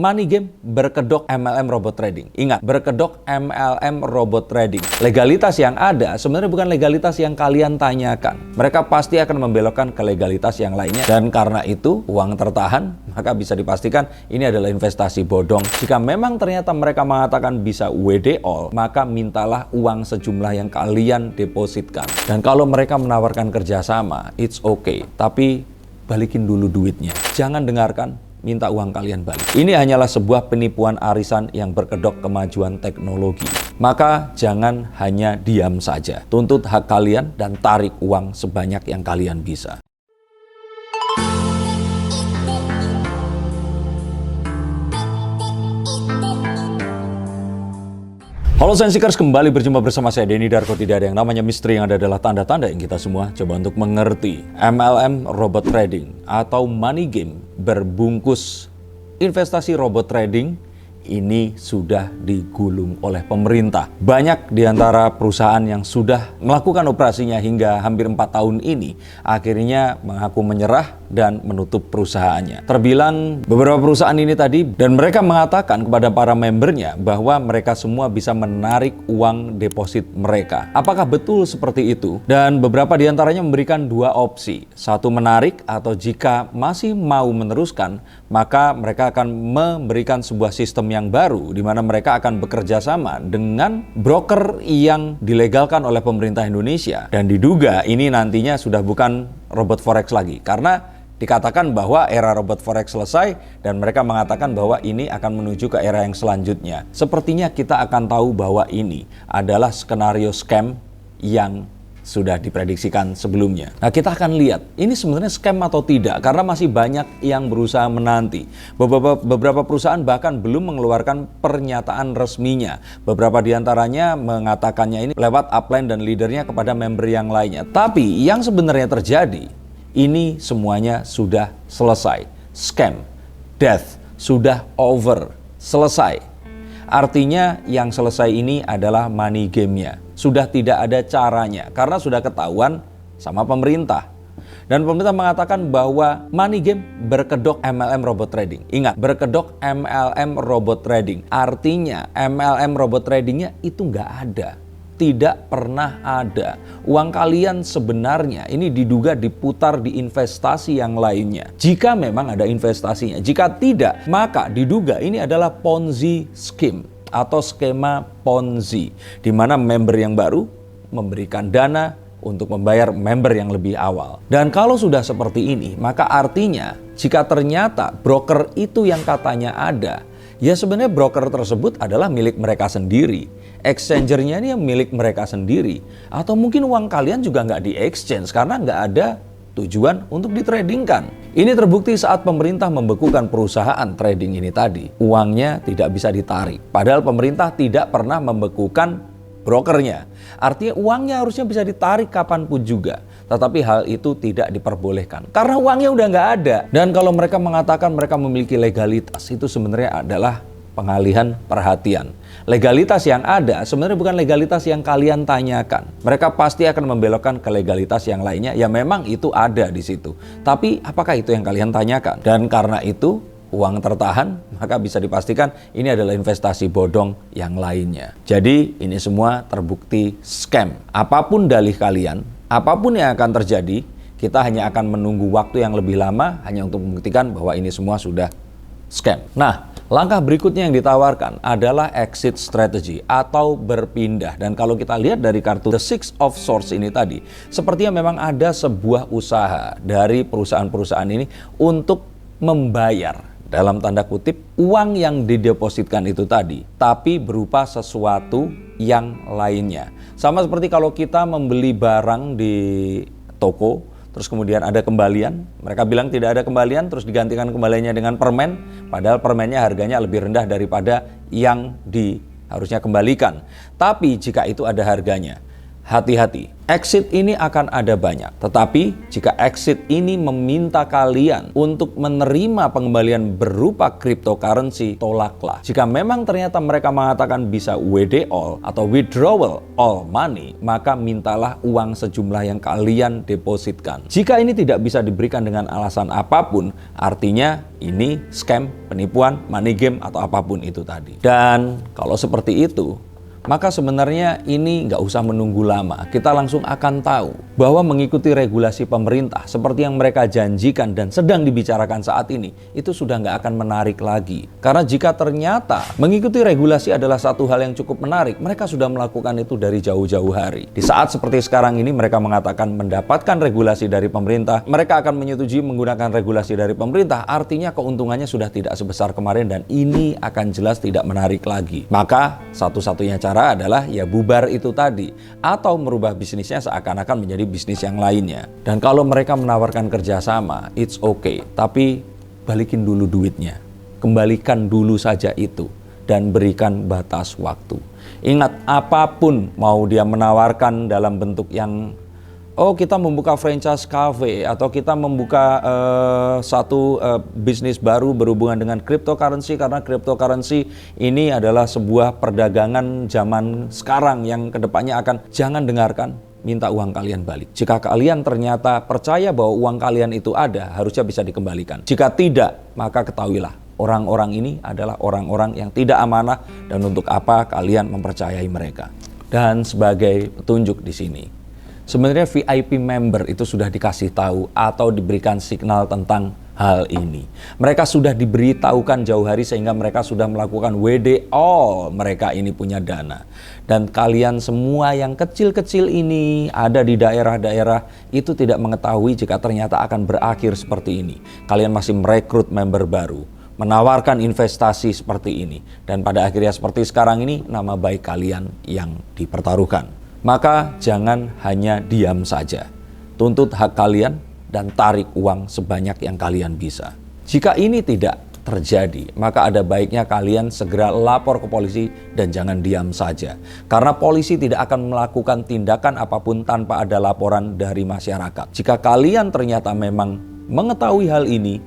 money game berkedok MLM robot trading. Ingat, berkedok MLM robot trading. Legalitas yang ada sebenarnya bukan legalitas yang kalian tanyakan. Mereka pasti akan membelokkan ke legalitas yang lainnya. Dan karena itu, uang tertahan, maka bisa dipastikan ini adalah investasi bodong. Jika memang ternyata mereka mengatakan bisa WD all, maka mintalah uang sejumlah yang kalian depositkan. Dan kalau mereka menawarkan kerjasama, it's okay. Tapi balikin dulu duitnya. Jangan dengarkan minta uang kalian balik. Ini hanyalah sebuah penipuan arisan yang berkedok kemajuan teknologi. Maka jangan hanya diam saja. Tuntut hak kalian dan tarik uang sebanyak yang kalian bisa. Halo Sensikers, kembali berjumpa bersama saya Denny Darko. Tidak ada yang namanya misteri, yang ada adalah tanda-tanda yang kita semua coba untuk mengerti. MLM robot trading atau money game berbungkus investasi robot trading ini sudah digulung oleh pemerintah. Banyak di antara perusahaan yang sudah melakukan operasinya hingga hampir 4 tahun ini akhirnya mengaku menyerah dan menutup perusahaannya. Terbilang beberapa perusahaan ini tadi, dan mereka mengatakan kepada para membernya bahwa mereka semua bisa menarik uang deposit mereka. Apakah betul seperti itu? Dan beberapa di antaranya memberikan dua opsi. Satu, menarik, atau jika masih mau meneruskan, maka mereka akan memberikan sebuah sistem yang baru di mana mereka akan bekerja sama dengan broker yang dilegalkan oleh pemerintah Indonesia. Dan diduga ini nantinya sudah bukan robot forex lagi, karena dikatakan bahwa era robot forex selesai dan mereka mengatakan bahwa ini akan menuju ke era yang selanjutnya. Sepertinya kita akan tahu bahwa ini adalah skenario scam yang sudah diprediksikan sebelumnya. Nah, kita akan lihat ini sebenarnya scam atau tidak, karena masih banyak yang berusaha menanti. Beberapa perusahaan bahkan belum mengeluarkan pernyataan resminya. Beberapa di antaranya mengatakannya ini lewat upline dan leadernya kepada member yang lainnya. Tapi yang sebenarnya terjadi, ini semuanya sudah selesai. Scam, death, sudah over, selesai. Artinya yang selesai ini adalah money game-nya. Sudah tidak ada caranya karena sudah ketahuan sama pemerintah. Dan pemerintah mengatakan bahwa money game berkedok MLM robot trading. Ingat, berkedok MLM robot trading. Artinya MLM robot tradingnya itu nggak ada. Tidak pernah ada. Uang kalian sebenarnya ini diduga diputar di investasi yang lainnya. Jika memang ada investasinya. Jika tidak, maka diduga ini adalah Ponzi scheme atau skema Ponzi, di mana member yang baru memberikan dana untuk membayar member yang lebih awal. Dan kalau sudah seperti ini, maka artinya jika ternyata broker itu yang katanya ada, ya sebenarnya broker tersebut adalah milik mereka sendiri. Exchangernya ini yang milik mereka sendiri. Atau mungkin uang kalian juga nggak di-exchange karena nggak ada tujuan untuk ditradingkan. Ini terbukti saat pemerintah membekukan perusahaan trading ini tadi. Uangnya tidak bisa ditarik. Padahal pemerintah tidak pernah membekukan brokernya. Artinya uangnya harusnya bisa ditarik kapanpun juga. Tetapi hal itu tidak diperbolehkan. Karena uangnya udah nggak ada. Dan kalau mereka mengatakan mereka memiliki legalitas, itu sebenarnya adalah pengalihan perhatian. Legalitas yang ada sebenarnya bukan legalitas yang kalian tanyakan. Mereka pasti akan membelokkan ke legalitas yang lainnya. Ya memang itu ada di situ. Tapi apakah itu yang kalian tanyakan? Dan karena itu uang tertahan, maka bisa dipastikan ini adalah investasi bodong yang lainnya. Jadi ini semua terbukti scam. Apapun dalih kalian, apapun yang akan terjadi, kita hanya akan menunggu waktu yang lebih lama hanya untuk membuktikan bahwa ini semua sudah scam. Nah, langkah berikutnya yang ditawarkan adalah exit strategy atau berpindah. Dan kalau kita lihat dari kartu The Six of Swords ini tadi, sepertinya memang ada sebuah usaha dari perusahaan-perusahaan ini untuk membayar, dalam tanda kutip, uang yang didepositkan itu tadi, tapi berupa sesuatu yang lainnya. Sama seperti kalau kita membeli barang di toko, terus kemudian ada kembalian, mereka bilang tidak ada kembalian, terus digantikan kembaliannya dengan permen, padahal permennya harganya lebih rendah daripada yang harusnya kembalikan. Tapi jika itu ada harganya, hati-hati. Exit ini akan ada banyak, tetapi jika exit ini meminta kalian untuk menerima pengembalian berupa cryptocurrency, tolaklah. Jika memang ternyata mereka mengatakan bisa WD all atau withdrawal all money, maka mintalah uang sejumlah yang kalian depositkan. Jika ini tidak bisa diberikan dengan alasan apapun, artinya ini scam, penipuan, money game, atau apapun itu tadi. Dan kalau seperti itu, maka sebenarnya ini nggak usah menunggu lama. Kita langsung akan tahu bahwa mengikuti regulasi pemerintah seperti yang mereka janjikan dan sedang dibicarakan saat ini, itu sudah nggak akan menarik lagi. Karena jika ternyata mengikuti regulasi adalah satu hal yang cukup menarik, mereka sudah melakukan itu dari jauh-jauh hari. Di saat seperti sekarang ini mereka mengatakan mendapatkan regulasi dari pemerintah, mereka akan menyetujui menggunakan regulasi dari pemerintah, artinya keuntungannya sudah tidak sebesar kemarin dan ini akan jelas tidak menarik lagi. Maka satu-satunya cara adalah ya bubar itu tadi, atau merubah bisnisnya seakan-akan menjadi bisnis yang lainnya. Dan kalau mereka menawarkan kerjasama, it's okay, tapi balikin dulu duitnya, kembalikan dulu saja itu, dan berikan batas waktu. Ingat, apapun mau dia menawarkan dalam bentuk yang kita membuka franchise cafe, atau kita membuka satu bisnis baru berhubungan dengan cryptocurrency, karena cryptocurrency ini adalah sebuah perdagangan zaman sekarang yang kedepannya akan, jangan dengarkan, minta uang kalian balik. Jika kalian ternyata percaya bahwa uang kalian itu ada, harusnya bisa dikembalikan. Jika tidak, maka ketahuilah, orang-orang ini adalah orang-orang yang tidak amanah, dan untuk apa kalian mempercayai mereka. Dan sebagai petunjuk di sini, sebenarnya VIP member itu sudah dikasih tahu atau diberikan signal tentang hal ini. Mereka sudah diberitahukan jauh hari sehingga mereka sudah melakukan WD all, mereka ini punya dana. Dan kalian semua yang kecil-kecil ini ada di daerah-daerah itu tidak mengetahui jika ternyata akan berakhir seperti ini. Kalian masih merekrut member baru, menawarkan investasi seperti ini. Dan pada akhirnya seperti sekarang ini, nama baik kalian yang dipertaruhkan. Maka jangan hanya diam saja. Tuntut hak kalian dan tarik uang sebanyak yang kalian bisa. Jika ini tidak terjadi, maka ada baiknya kalian segera lapor ke polisi dan jangan diam saja. Karena polisi tidak akan melakukan tindakan apapun tanpa ada laporan dari masyarakat. Jika kalian ternyata memang mengetahui hal ini,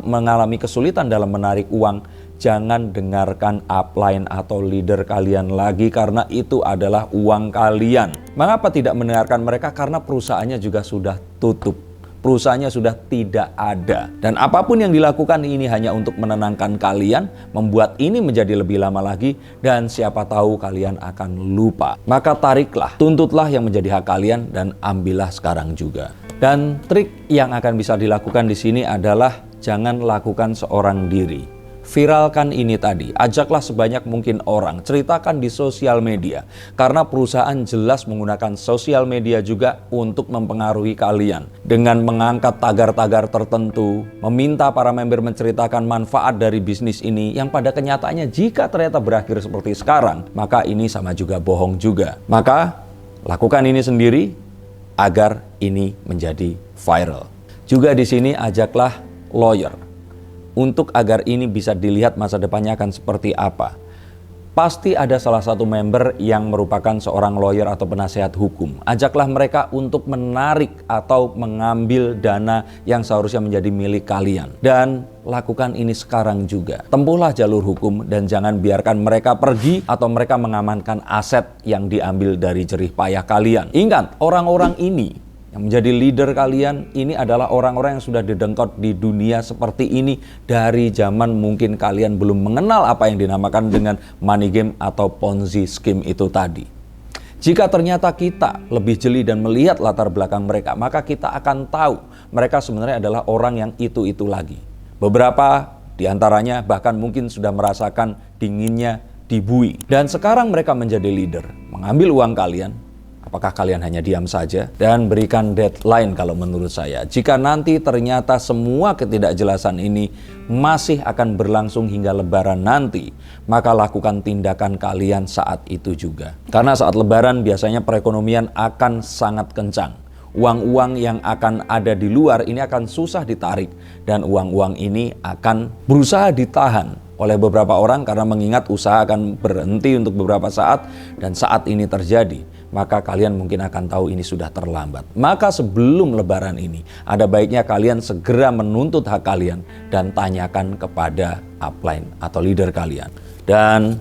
mengalami kesulitan dalam menarik uang, jangan dengarkan upline atau leader kalian lagi, karena itu adalah uang kalian. Mengapa tidak mendengarkan mereka? Karena perusahaannya juga sudah tutup. Perusahaannya sudah tidak ada. Dan apapun yang dilakukan ini hanya untuk menenangkan kalian, membuat ini menjadi lebih lama lagi, dan siapa tahu kalian akan lupa. Maka tariklah, tuntutlah yang menjadi hak kalian, dan ambillah sekarang juga. Dan trik yang akan bisa dilakukan di sini adalah jangan lakukan seorang diri. Viralkan ini tadi, ajaklah sebanyak mungkin orang, ceritakan di sosial media. Karena perusahaan jelas menggunakan sosial media juga untuk mempengaruhi kalian. Dengan mengangkat tagar-tagar tertentu, meminta para member menceritakan manfaat dari bisnis ini, yang pada kenyataannya jika ternyata berakhir seperti sekarang, maka ini sama juga bohong juga. Maka, lakukan ini sendiri agar ini menjadi viral. Juga di sini ajaklah lawyer, untuk agar ini bisa dilihat masa depannya akan seperti apa. Pasti ada salah satu member yang merupakan seorang lawyer atau penasehat hukum. Ajaklah mereka untuk menarik atau mengambil dana yang seharusnya menjadi milik kalian. Dan lakukan ini sekarang juga. Tempuhlah jalur hukum dan jangan biarkan mereka pergi atau mereka mengamankan aset yang diambil dari jerih payah kalian. Ingat, orang-orang ini yang menjadi leader kalian ini adalah orang-orang yang sudah didengkot di dunia seperti ini dari zaman mungkin kalian belum mengenal apa yang dinamakan dengan money game atau ponzi scheme itu tadi. Jika ternyata kita lebih jeli dan melihat latar belakang mereka, maka kita akan tahu mereka sebenarnya adalah orang yang itu-itu lagi. Beberapa di antaranya bahkan mungkin sudah merasakan dinginnya dibui. Dan sekarang mereka menjadi leader, mengambil uang kalian. Apakah kalian hanya diam saja? Dan berikan deadline kalau menurut saya. Jika nanti ternyata semua ketidakjelasan ini masih akan berlangsung hingga lebaran nanti, maka lakukan tindakan kalian saat itu juga. Karena saat lebaran biasanya perekonomian akan sangat kencang. Uang-uang yang akan ada di luar ini akan susah ditarik. Dan uang-uang ini akan berusaha ditahan oleh beberapa orang karena mengingat usaha akan berhenti untuk beberapa saat. Dan saat ini terjadi, maka kalian mungkin akan tahu ini sudah terlambat. Maka sebelum lebaran ini, ada baiknya kalian segera menuntut hak kalian dan tanyakan kepada upline atau leader kalian. Dan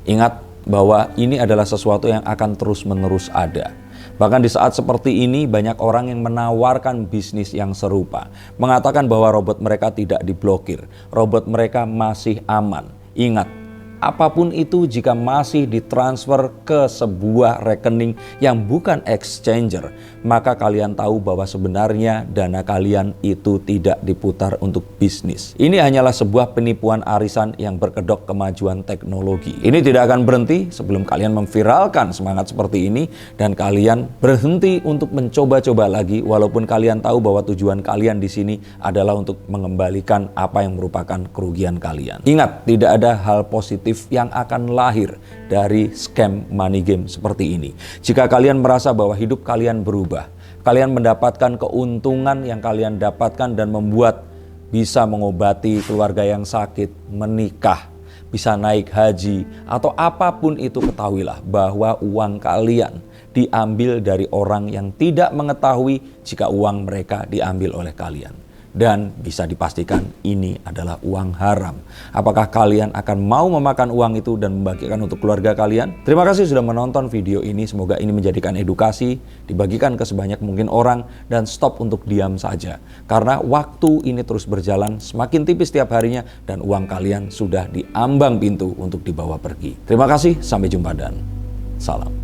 ingat bahwa ini adalah sesuatu yang akan terus-menerus ada. Bahkan di saat seperti ini banyak orang yang menawarkan bisnis yang serupa. Mengatakan bahwa robot mereka tidak diblokir, robot mereka masih aman. Ingat, apapun itu jika masih ditransfer ke sebuah rekening yang bukan exchanger, maka kalian tahu bahwa sebenarnya dana kalian itu tidak diputar untuk bisnis. Ini hanyalah sebuah penipuan arisan yang berkedok kemajuan teknologi. Ini tidak akan berhenti sebelum kalian memviralkan semangat seperti ini dan kalian berhenti untuk mencoba-coba lagi, walaupun kalian tahu bahwa tujuan kalian di sini adalah untuk mengembalikan apa yang merupakan kerugian kalian. Ingat, tidak ada hal positif yang akan lahir dari scam money game seperti ini. Jika kalian merasa bahwa hidup kalian berubah, kalian mendapatkan keuntungan yang kalian dapatkan dan membuat bisa mengobati keluarga yang sakit, menikah, bisa naik haji, atau apapun itu, ketahuilah bahwa uang kalian diambil dari orang yang tidak mengetahui jika uang mereka diambil oleh kalian. Dan bisa dipastikan ini adalah uang haram. Apakah kalian akan mau memakan uang itu dan membagikan untuk keluarga kalian? Terima kasih sudah menonton video ini. Semoga ini menjadikan edukasi, dibagikan ke sebanyak mungkin orang, dan stop untuk diam saja. Karena waktu ini terus berjalan, semakin tipis setiap harinya, dan uang kalian sudah diambang pintu untuk dibawa pergi. Terima kasih, sampai jumpa dan salam.